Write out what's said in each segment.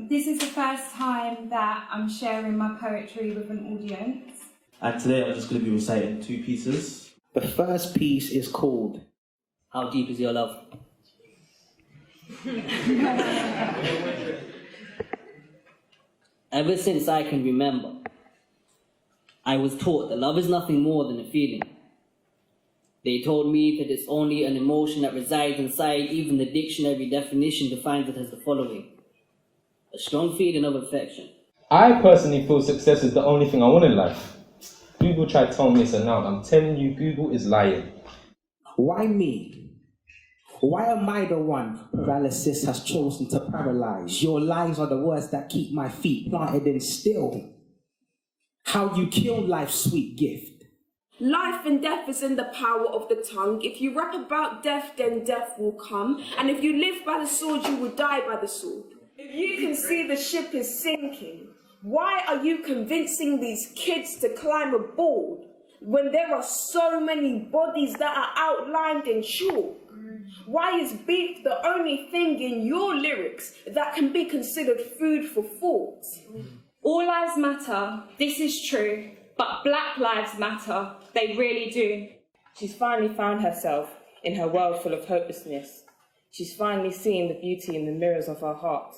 This is the first time that I'm sharing my poetry with an audience. And today I'm just going to be reciting 2 pieces. The first piece is called How Deep Is Your Love? Ever since I can remember, I was taught that love is nothing more than a feeling. They told me that it's only an emotion that resides inside. Even the dictionary definition defines it as the following: a strong feeling of affection. I personally feel success is the only thing I want in life. Google tried telling me it's a noun. I'm telling you, Google is lying. Why me? Why am I the one paralysis has chosen to paralyze? Your lies are the words that keep my feet planted and still. How you kill life's sweet gift. Life and death is in the power of the tongue. If you rap about death, then death will come. And if you live by the sword, you will die by the sword. If you can see the ship is sinking, why are you convincing these kids to climb aboard when there are so many bodies that are outlined in chalk? Why is beef the only thing in your lyrics that can be considered food for thought? All lives matter, this is true, but Black lives matter, they really do. She's finally found herself in her world full of hopelessness. She's finally seen the beauty in the mirrors of her heart.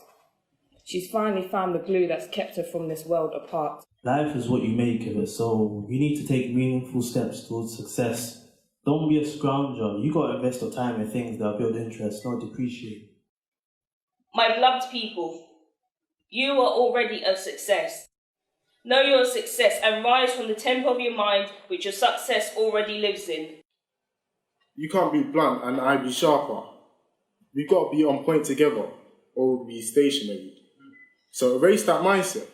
She's finally found the glue that's kept her from this world apart. Life is what you make of it, so you need to take meaningful steps towards success. Don't be a scrounger. You gotta invest your time in things that build interest, not depreciate. My beloved people, you are already a success. Know your success and rise from the temple of your mind which your success already lives in. You can't be blunt and I be sharper. We gotta be on point together or we'll be stationary. So erase that mindset.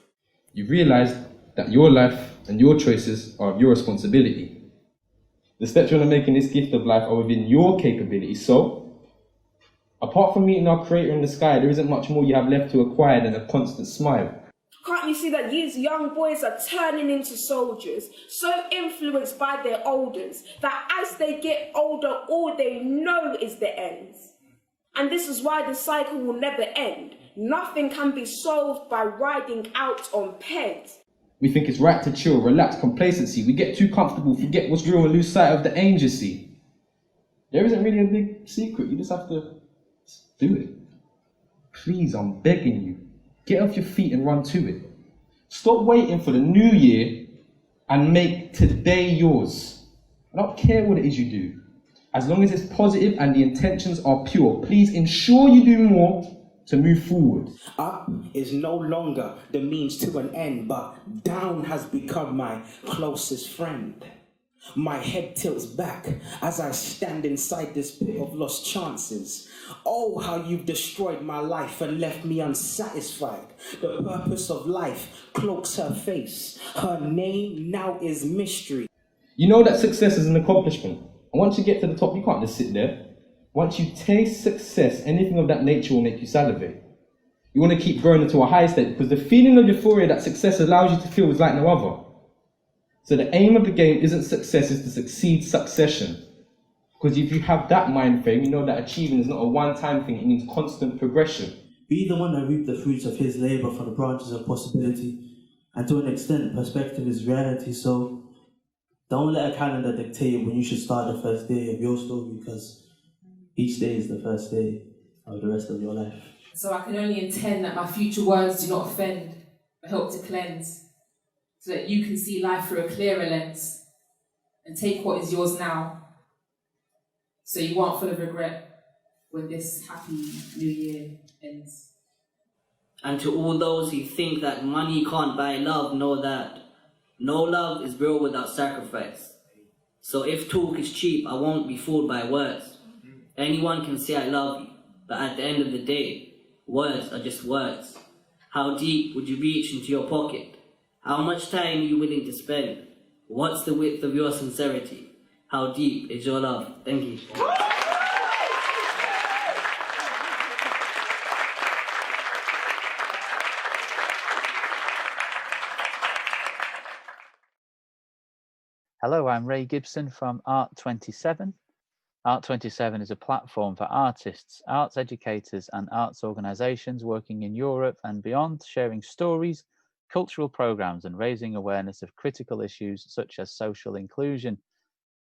You realise that your life and your choices are your responsibility. The steps you want to make in this gift of life are within your capability. So, apart from meeting our Creator in the sky, there isn't much more you have left to acquire than a constant smile. Can't you see that these young boys are turning into soldiers, so influenced by their elders, that as they get older, all they know is the ends? And this is why the cycle will never end. Nothing can be solved by riding out on pegs. We think it's right to chill, relax, complacency. We get too comfortable, forget what's real and lose sight of the aim, you see. There isn't really a big secret, you just have to do it. Please, I'm begging you, get off your feet and run to it. Stop waiting for the new year and make today yours. I don't care what it is you do. As long as it's positive and the intentions are pure, please ensure you do more to move forward. Up is no longer the means to an end, but down has become my closest friend. My head tilts back as I stand inside this pit of lost chances. Oh, how you've destroyed my life and left me unsatisfied. The purpose of life cloaks her face. Her name now is mystery. You know that success is an accomplishment. And once you get to the top, you can't just sit there. Once you taste success, anything of that nature will make you salivate. You want to keep growing into a higher state because the feeling of euphoria that success allows you to feel is like no other. So the aim of the game isn't success, it's to succeed succession. Because if you have that mind frame, you know that achieving is not a one-time thing, it means constant progression. Be the one that reap the fruits of his labour from the branches of possibility. And to an extent, perspective is reality, so don't let a calendar dictate when you should start the first day of your story, because each day is the first day of the rest of your life. So I can only intend that my future words do not offend, but help to cleanse, so that you can see life through a clearer lens and take what is yours now, so you aren't full of regret when this happy new year ends. And to all those who think that money can't buy love, know that no love is real without sacrifice. So if talk is cheap, I won't be fooled by words. Anyone can say I love you, but at the end of the day, words are just words. How deep would you reach into your pocket? How much time are you willing to spend? What's the width of your sincerity? How deep is your love? Thank you. Hello, I'm Ray Gibson from Art 27. Art27 is a platform for artists, arts educators, and arts organisations working in Europe and beyond, sharing stories, cultural programmes, and raising awareness of critical issues such as social inclusion.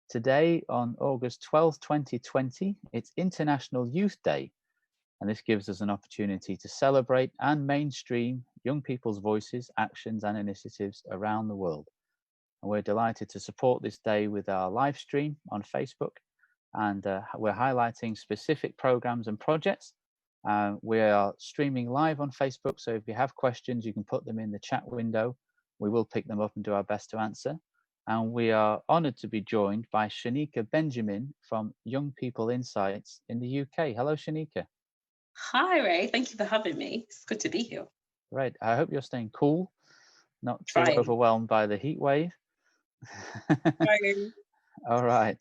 Today, on August 12th, 2020, it's International Youth Day, and this gives us an opportunity to celebrate and mainstream young people's voices, actions, and initiatives around the world. And we're delighted to support this day with our live stream on Facebook, and we're highlighting specific programs and projects. We are streaming live on Facebook, so if you have questions, you can put them in the chat window. We will pick them up and do our best to answer. And we are honoured to be joined by Shaniqua Benjamin from Young People Insights in the UK. Hello, Shaniqua. Hi, Ray. Thank you for having me. It's good to be here. Great. I hope you're staying cool, not too Trying. overwhelmed by the heat wave. Trying. All right.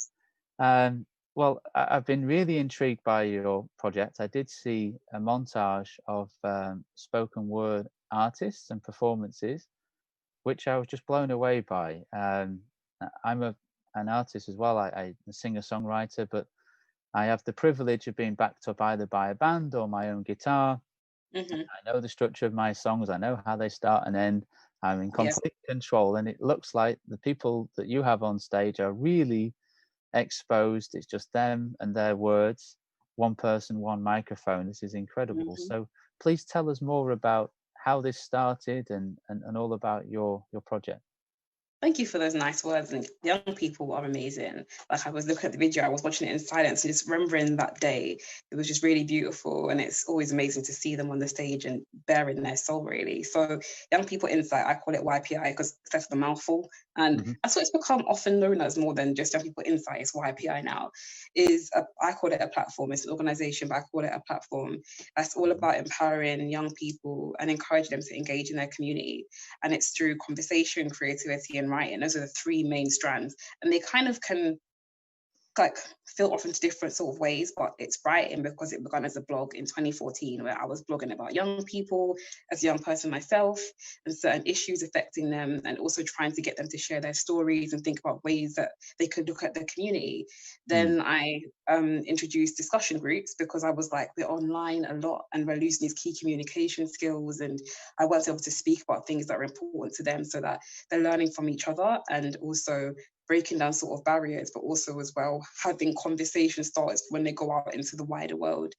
Well, I've been really intrigued by your project. I did see a montage of spoken word artists and performances, which I was just blown away by. I'm an artist as well. I'm a singer-songwriter, but I have the privilege of being backed up either by a band or my own guitar. Mm-hmm. I know the structure of my songs. I know how they start and end. I'm in complete control, and it looks like the people that you have on stage are really exposed. It's just them and their words, one person, one microphone. This is incredible. Mm-hmm. So please tell us more about how this started and all about your project. Thank you for those nice words. And young people are amazing. Like, I was looking at the video, I was watching it in silence and just remembering that day. It was just really beautiful. And it's always amazing to see them on the stage and bearing their soul, really. So Young People Insight, I call it YPI because that's the mouthful. And that's what it's become often known as, more than just Young People Insight. It's YPI now. I call it a platform. It's an organization, but I call it a platform. That's all about empowering young people and encouraging them to engage in their community. And it's through conversation, creativity, and writing. Those are the three main strands, and they kind of can like filter off into different sort of ways, but it's writing because it began as a blog in 2014 where I was blogging about young people as a young person myself and certain issues affecting them, and also trying to get them to share their stories and think about ways that they could look at the community. Then I introduced discussion groups because I was like, we're online a lot and we're losing these key communication skills, and I was able to speak about things that are important to them so that they're learning from each other and also breaking down sort of barriers, but also as well having conversation starters when they go out into the wider world.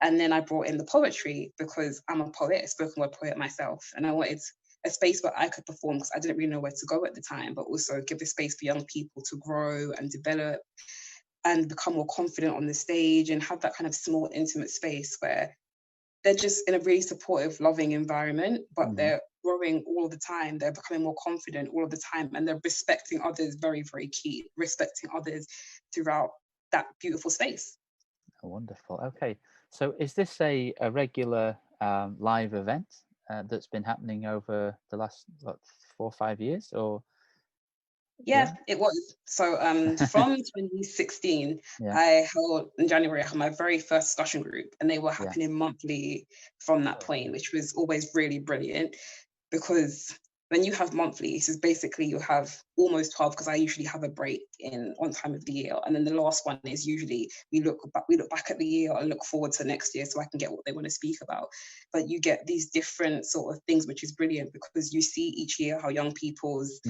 And then I brought in the poetry because I'm a poet, a spoken word poet myself, and I wanted a space where I could perform because I didn't really know where to go at the time, but also give a space for young people to grow and develop and become more confident on the stage and have that kind of small intimate space where they're just in a really supportive, loving environment, but they're growing all the time. They're becoming more confident all of the time, and they're respecting others. Very, very key. Respecting others throughout that beautiful space. Oh, wonderful. Okay, so is this a regular live event that's been happening over the last 4 or 5 years, or? Yeah, it was. So from 2016, I held in January, I had my very first discussion group, and they were happening monthly from that point, which was always really brilliant because when you have monthly, so basically you have almost 12, because I usually have a break in one time of the year. And then the last one is usually we look back at the year and look forward to next year so I can get what they want to speak about. But you get these different sort of things, which is brilliant because you see each year how young people's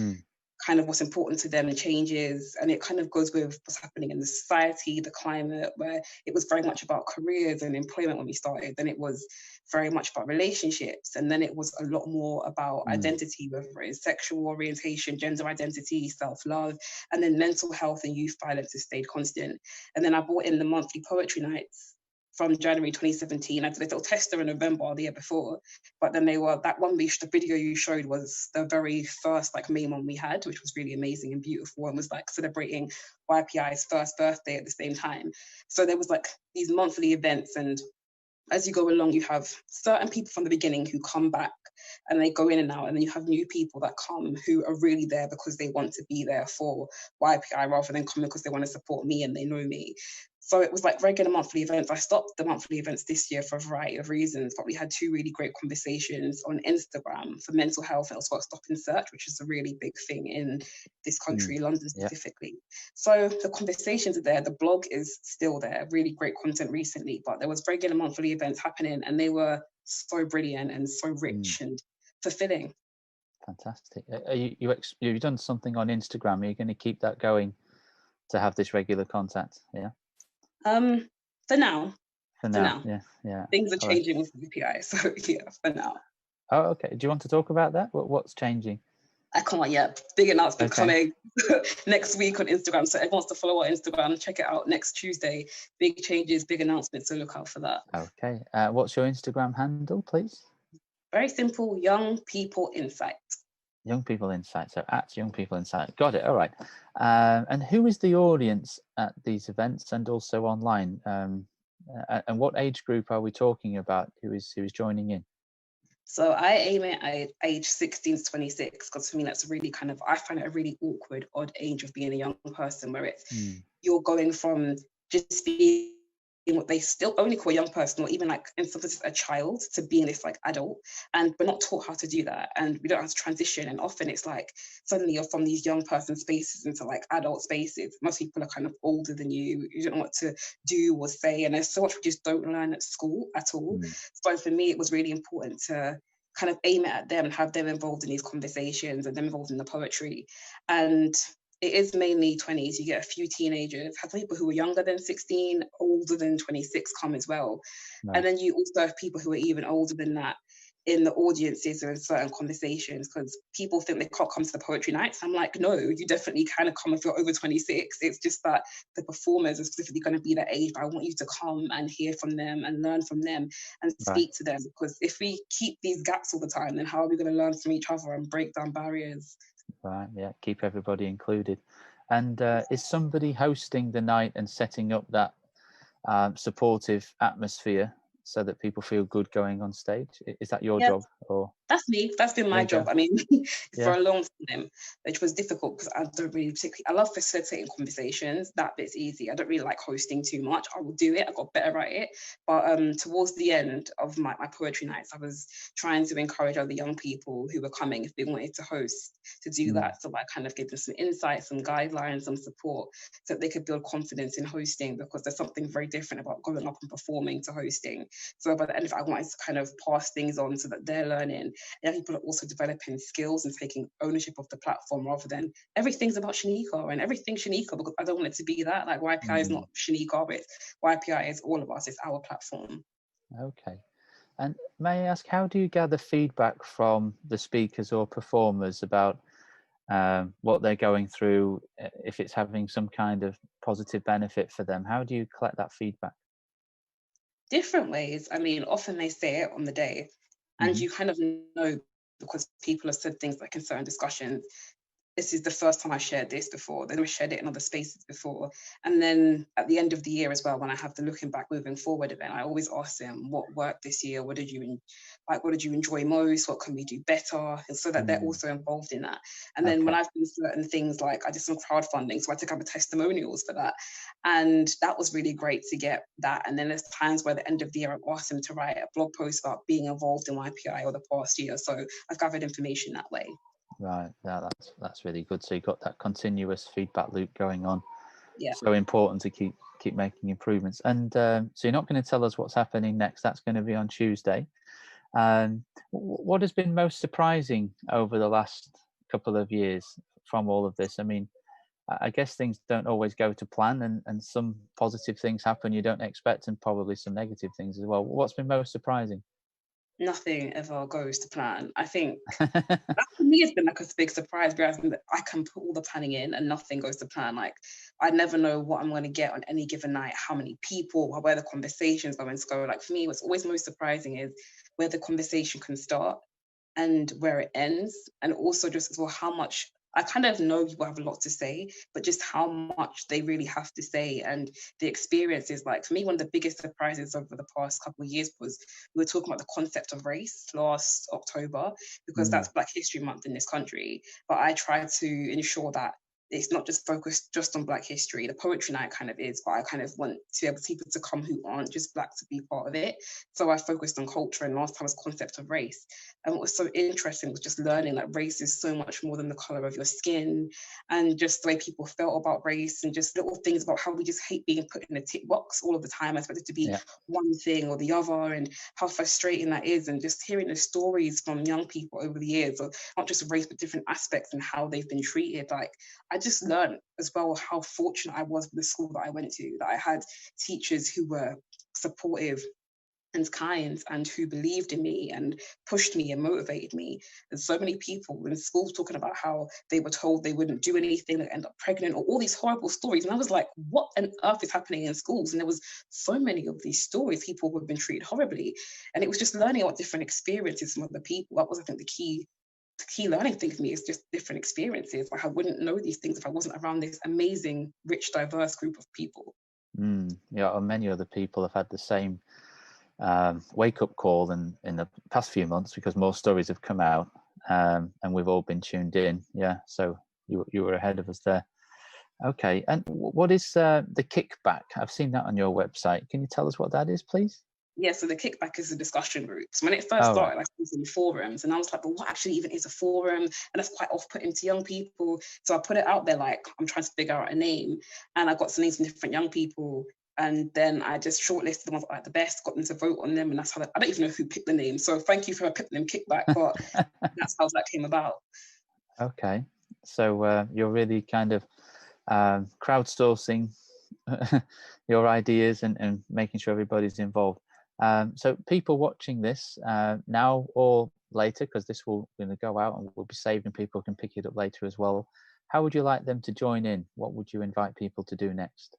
kind of what's important to them and changes, and it kind of goes with what's happening in the society, the climate, where it was very much about careers and employment when we started, then it was very much about relationships, and then it was a lot more about identity, whether it's sexual orientation, gender identity, self-love, and then mental health and youth violence has stayed constant. And then I brought in the monthly poetry nights from January 2017. I did a little tester in November the year before, but then that one the video you showed was the very first like main one we had, which was really amazing and beautiful and was like celebrating YPI's first birthday at the same time. So there was like these monthly events, and as you go along, you have certain people from the beginning who come back and they go in and out, and then you have new people that come who are really there because they want to be there for YPI rather than coming because they want to support me and they know me. So it was like regular monthly events. I stopped the monthly events this year for a variety of reasons, but we had 2 really great conversations on Instagram for mental health and also about Stop and Search, which is a really big thing in this country, London Yeah. specifically. So the conversations are there. The blog is still there. Really great content recently, but there was regular monthly events happening, and they were so brilliant and so rich and fulfilling. Fantastic. Are you've done something on Instagram? Are you going to keep that going to have this regular contact? Yeah. For now. For now. Yeah. Things are All right. changing with WPI, so yeah, for now. Oh, okay. Do you want to talk about that? What's changing? I can't yet. Big announcement Okay. coming next week on Instagram. So everyone wants to follow our Instagram, check it out next Tuesday. Big changes, big announcements, so look out for that. Okay. What's your Instagram handle, please? Very simple, Young People Insight. Young People Insight. So at Young People Insight. Got it. All right. And who is the audience at these events and also online? And what age group are we talking about? Who is joining in? So I aim it at age 16 to 26, because for me that's really I find it a really awkward, odd age of being a young person, where it's you're going from just being what they still only call a young person, or even like in some cases a child, to being this like adult, and we're not taught how to do that, and we don't have to transition, and often it's like suddenly you're from these young person spaces into like adult spaces. Most people are kind of older than you don't know what to do or say, and there's so much we just don't learn at school at all. So for me it was really important to kind of aim it at them and have them involved in these conversations and them involved in the poetry. And it is mainly 20s. You get a few teenagers, have people who are younger than 16, older than 26 come as well. Right. And then you also have people who are even older than that in the audiences or in certain conversations, because people think they can't come to the poetry nights. I'm like, no, you definitely can come if you're over 26. It's just that the performers are specifically going to be that age, but I want you to come and hear from them and learn from them and speak to them, because if we keep these gaps all the time, then how are we going to learn from each other and break down barriers? Right, yeah, keep everybody included. And is somebody hosting the night and setting up that supportive atmosphere so that people feel good going on stage? Is that your job? Or That's me. That's been my job. I mean, for a long time, which was difficult because I don't really particularly, I love facilitating conversations. That bit's easy. I don't really like hosting too much. I will do it. I got better at it. But towards the end of my poetry nights, I was trying to encourage other young people who were coming, if they wanted to host, to do that. So I kind of gave them some insights, some guidelines, some support, so that they could build confidence in hosting, because there's something very different about going up and performing to hosting. So by the end of it, I wanted to kind of pass things on so that they're learning. And people are also developing skills and taking ownership of the platform, rather than everything's about Shaniqua and everything's Shaniqua, because I don't want it to be that. Like YPI is not Shaniqua, but YPI is all of us. It's our platform. Okay. And may I ask, how do you gather feedback from the speakers or performers about what they're going through, if it's having some kind of positive benefit for them? How do you collect that feedback? Different ways. I mean, often they say it on the day, and you kind of know, because people have said things like in certain discussions, this is the first time I shared this before. Then I shared it in other spaces before. And then at the end of the year as well, when I have the looking back, moving forward event, I always ask them what worked this year. What did you enjoy most? What can we do better? And so that they're also involved in that. And then when I've done certain things, like I did some crowdfunding, so I took up testimonials for that. And that was really great to get that. And then there's times where at the end of the year, I asked them to write a blog post about being involved in YPI or the past year. So I've gathered information that way. Right, yeah, that's really good. So you've got that continuous feedback loop going on. Yeah. So important to keep making improvements. And so you're not going to tell us what's happening next. That's going to be on Tuesday. What has been most surprising over the last couple of years from all of this? I mean, I guess things don't always go to plan, and some positive things happen you don't expect, and probably some negative things as well. What's been most surprising? Nothing ever goes to plan. I think that for me has been like a big surprise, realizing that I can put all the planning in and nothing goes to plan. Like I never know what I'm going to get on any given night, how many people, where the conversation's going to go. Like for me, what's always most surprising is where the conversation can start and where it ends, and also just as well how much I kind of know people have a lot to say, but just how much they really have to say. And the experiences, like for me, one of the biggest surprises over the past couple of years was we were talking about the concept of race last October, because that's Black History Month in this country. But I tried to ensure that it's not just focused just on Black history. The poetry night kind of is, but I kind of want to be able to people to come who aren't just Black to be part of it. So I focused on culture, and last time was concept of race. And what was so interesting was just learning that race is so much more than the color of your skin, and just the way people felt about race, and just little things about how we just hate being put in a tick box all of the time. I expect it to be one thing or the other, and how frustrating that is. And just hearing the stories from young people over the years of not just race, but different aspects and how they've been treated. Like, I just learned as well how fortunate I was with the school that I went to, that I had teachers who were supportive and kind, and who believed in me and pushed me and motivated me. And so many people in school talking about how they were told they wouldn't do anything, they end up pregnant, or all these horrible stories. And I was like, what on earth is happening in schools? And there was so many of these stories, people who have been treated horribly. And it was just learning about different experiences from other people. That was, I think, the key learning thing for me, is just different experiences. Like, I wouldn't know these things if I wasn't around this amazing, rich, diverse group of people. Yeah, and many other people have had the same wake-up call in the past few months, because more stories have come out, and we've all been tuned in. Yeah, so you were ahead of us there. Okay, and what is the kickback? I've seen that on your website. Can you tell us what that is, please? Yeah, so the kickback is a discussion group. So when it first started, I was in forums, and I was like, but what actually even is a forum? And that's quite off-putting to young people. So I put it out there, like, I'm trying to figure out a name, and I got some names from different young people. And then I just shortlisted the ones that I liked the best, got them to vote on them, and that's how I don't even know who picked the name. So thank you for picking them, Kickback, but that's how that came about. Okay, so you're really kind of crowdsourcing your ideas and making sure everybody's involved. So people watching this now or later, because this will go out and will be saved and people can pick it up later as well, how would you like them to join in? What would you invite people to do next?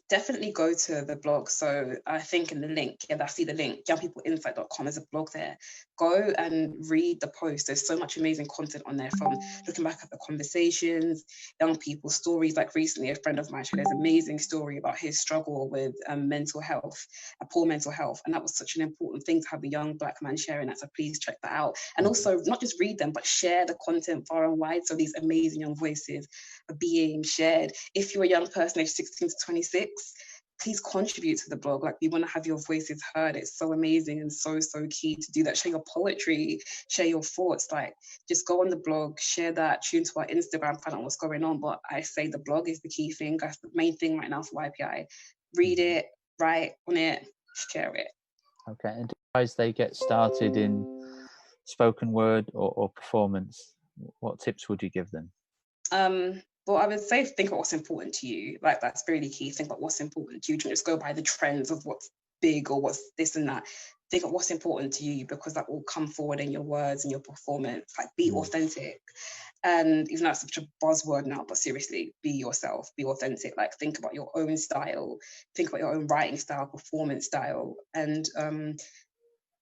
Definitely go to the blog. So I think in the link, I see the link, youngpeopleinsight.com, is a blog there. Go and read the post. There's so much amazing content on there, from looking back at the conversations, young people's stories. Like recently, a friend of mine shared an amazing story about his struggle with mental health, poor mental health. And that was such an important thing to have a young Black man sharing that. So please check that out. And also not just read them, but share the content far and wide. So these amazing young voices are being shared. If you're a young person aged 16 to 26, please contribute to the blog. Like, we want to have your voices heard. It's so amazing and so key to do that. Share your poetry, share your thoughts. Like, just go on the blog, share that, tune to our Instagram, find out what's going on. But I say the blog is the key thing. That's the main thing right now for YPI. Read it, write on it, share it. Okay, and as they get started in spoken word or performance, what tips would you give them? Well, I would say think about what's important to you. Like, that's really key. Think about what's important to you. Don't just go by the trends of what's big or what's this and that. Think of what's important to you, because that will come forward in your words and your performance. Like, be authentic. And even though it's such a buzzword now, but seriously, be yourself, be authentic. Like, think about your own style, think about your own writing style, performance style, and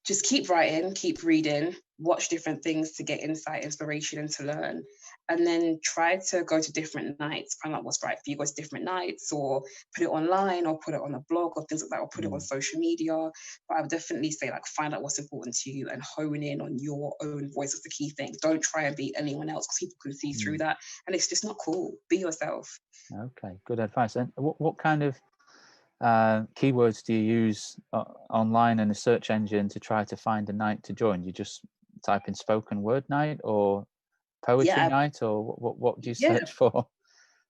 just keep writing, keep reading, watch different things to get insight, inspiration, and to learn. And then try to go to different nights, find out what's right for you. Go to different nights, or put it online, or put it on a blog, or things like that, or put it on social media. But I would definitely say, like, find out what's important to you and hone in on your own voice. Is the key thing. Don't try and be anyone else, because people can see through that, and it's just not cool. Be yourself. Okay, good advice. And what kind of keywords do you use online in a search engine to try to find a night to join? You just type in spoken word night or poetry night, or what do you search for?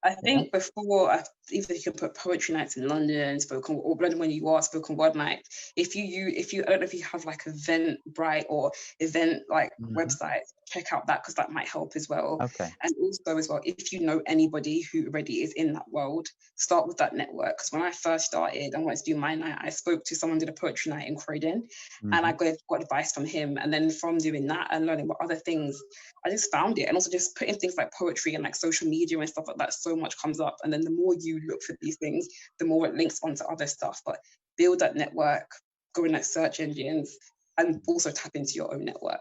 I think before, either you can put poetry nights in London, or London when you are spoken word night. If you I don't know if you have like Eventbrite or event like websites, check out that, because that might help as well. Okay. And also as well, if you know anybody who already is in that world, start with that network. Because when I first started and wanted to do my night, I spoke to someone who did a poetry night in Croydon, and I got advice from him. And then from doing that and learning what other things, I just found it. And also just putting things like poetry and like social media and stuff like that, so much comes up. And then the more you look for these things, the more it links onto other stuff. But build that network, go in like search engines, and also tap into your own network.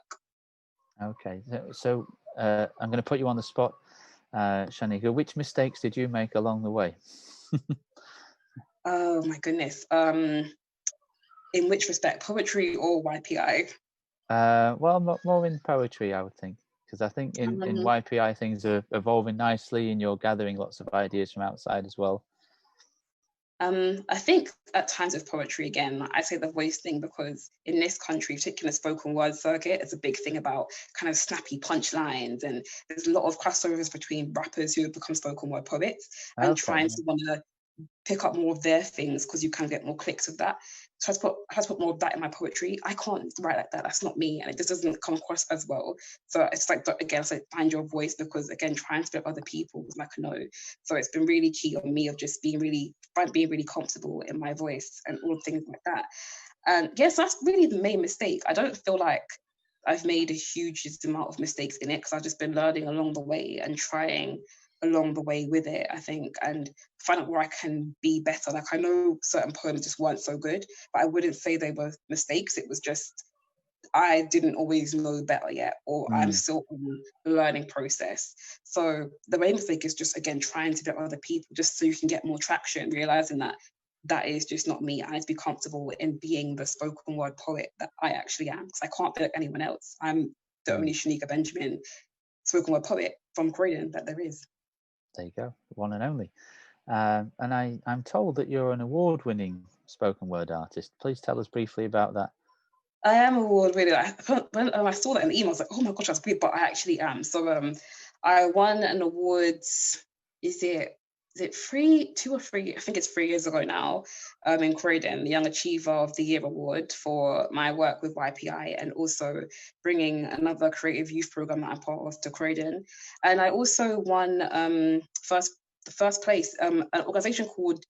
Okay, so I'm going to put you on the spot, Shaniqua. Which mistakes did you make along the way? Oh my goodness. In which respect, poetry or YPI? Well, more in poetry, I would think. Because I think in Um, YPI things are evolving nicely, and you're gathering lots of ideas from outside as well. I think at times with poetry, again, I say the voice thing because in this country, particularly spoken word circuit, it's a big thing about kind of snappy punchlines, and there's a lot of crossovers between rappers who have become spoken word poets and Okay, trying to want to pick up more of their things because you can get more clicks with that. So I had to put more of that in my poetry. I can't write like that. That's not me, and it just doesn't come across as well. So it's like, again, it's like find your voice, because again, trying to be other people was like a no. So it's been really key on me of just being really comfortable in my voice and all things like that. And yes, that's really the main mistake. I don't feel like I've made a huge amount of mistakes in it, because I've just been learning along the way and trying along the way with it, I think, and find out where I can be better. Like, I know certain poems just weren't so good, but I wouldn't say they were mistakes. It was just I didn't always know better yet, or I'm still in the learning process. So the main mistake is just, again, trying to get other people just so you can get more traction, realizing that that is just not me. I need to be comfortable in being the spoken word poet that I actually am, because I can't be like anyone else. I'm the only Shaniqua Benjamin spoken word poet from Croydon that there is. There you go, one and only. And I'm told that you're an award-winning spoken word artist. Please tell us briefly about that. I am award winning. When I saw that in the email, I was like, oh my gosh, that's great, but I actually am. So I won an award, is it 2 or 3? I think it's 3 years ago now, in Croydon, the Young Achiever of the Year award for my work with YPI, and also bringing another creative youth program that I'm part of to Croydon. And I also won the first place, an organization called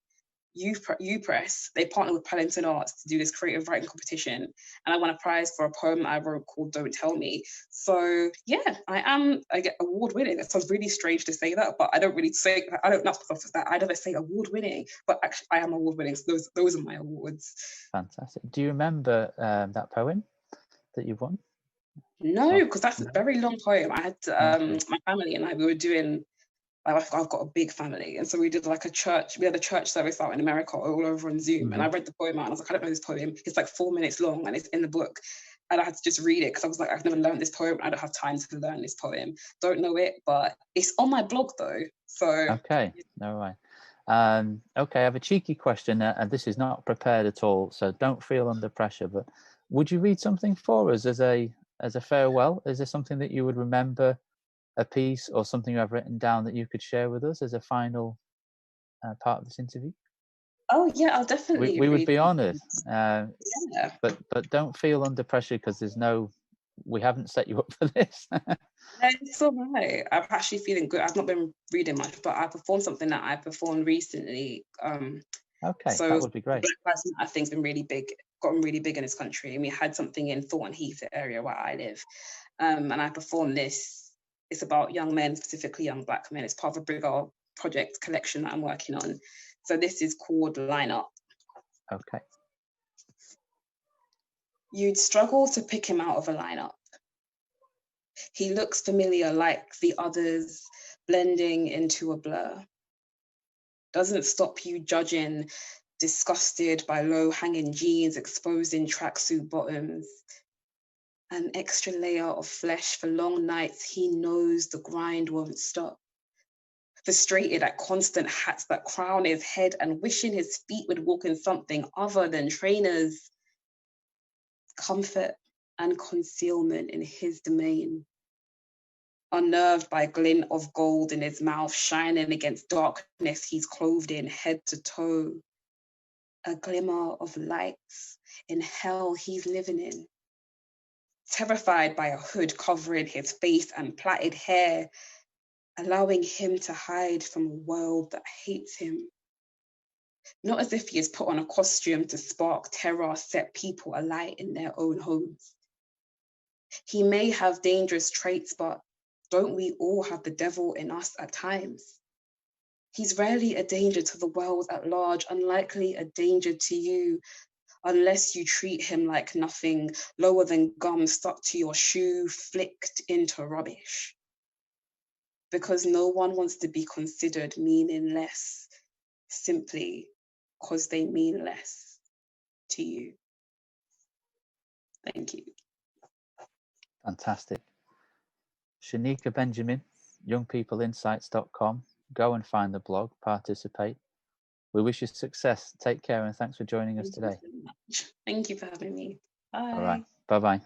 U-Press. They partnered with Paddington Arts to do this creative writing competition, and I won a prize for a poem I wrote called Don't Tell Me. So yeah, I get award winning. It sounds really strange to say that, but I don't really say, I don't know that. I never say award winning, but actually I am award winning. So those are my awards. Fantastic. Do you remember that poem that you won? No, because that's a very long poem. I had my family and we were doing, I've got a big family, and so we did like we had a church service out in America all over on Zoom, and I read the poem out, and I was like, I don't know this poem. It's like 4 minutes long, and it's in the book, and I had to just read it because I was like, I've never learned this poem. I don't have time to learn this poem. Don't know it, but it's on my blog though. So okay, all right. Okay, I have a cheeky question, and this is not prepared at all, so don't feel under pressure. But would you read something for us as a farewell? Is there something that you would remember? A piece or something you have written down that you could share with us as a final part of this interview? Oh yeah, I'll definitely. We would be honoured. Yeah. But don't feel under pressure, because we haven't set you up for this. It's all right. I'm actually feeling good. I've not been reading much, but I performed something that I performed recently. Okay, so that would be great. Black Lives Matter thing's been really big, gotten really big in this country, and we had something in Thornton Heath, the area where I live, and I performed this. It's about young men, specifically young Black men. It's part of a bigger project collection that I'm working on. So this is called Line Up. Okay. You'd struggle to pick him out of a lineup. He looks familiar, like the others, blending into a blur. Doesn't stop you judging, disgusted by low-hanging jeans, exposing tracksuit bottoms. An extra layer of flesh for long nights. He knows the grind won't stop. Frustrated at constant hats that crown his head and wishing his feet would walk in something other than trainers. Comfort and concealment in his domain. Unnerved by a glint of gold in his mouth, shining against darkness he's clothed in head to toe. A glimmer of lights in hell he's living in. Terrified by a hood covering his face and plaited hair, allowing him to hide from a world that hates him. Not as if he has put on a costume to spark terror, set people alight in their own homes. He may have dangerous traits, but don't we all have the devil in us at times? He's rarely a danger to the world at large, unlikely a danger to you, unless you treat him like nothing, lower than gum stuck to your shoe, flicked into rubbish. Because no one wants to be considered meaningless, simply because they mean less to you. Thank you. Fantastic. Shaniqua Benjamin, youngpeopleinsights.com. Go and find the blog, participate. We wish you success. Take care and thanks for joining us Thank you today. so much. Thank you for having me. Bye. All right. Bye-bye.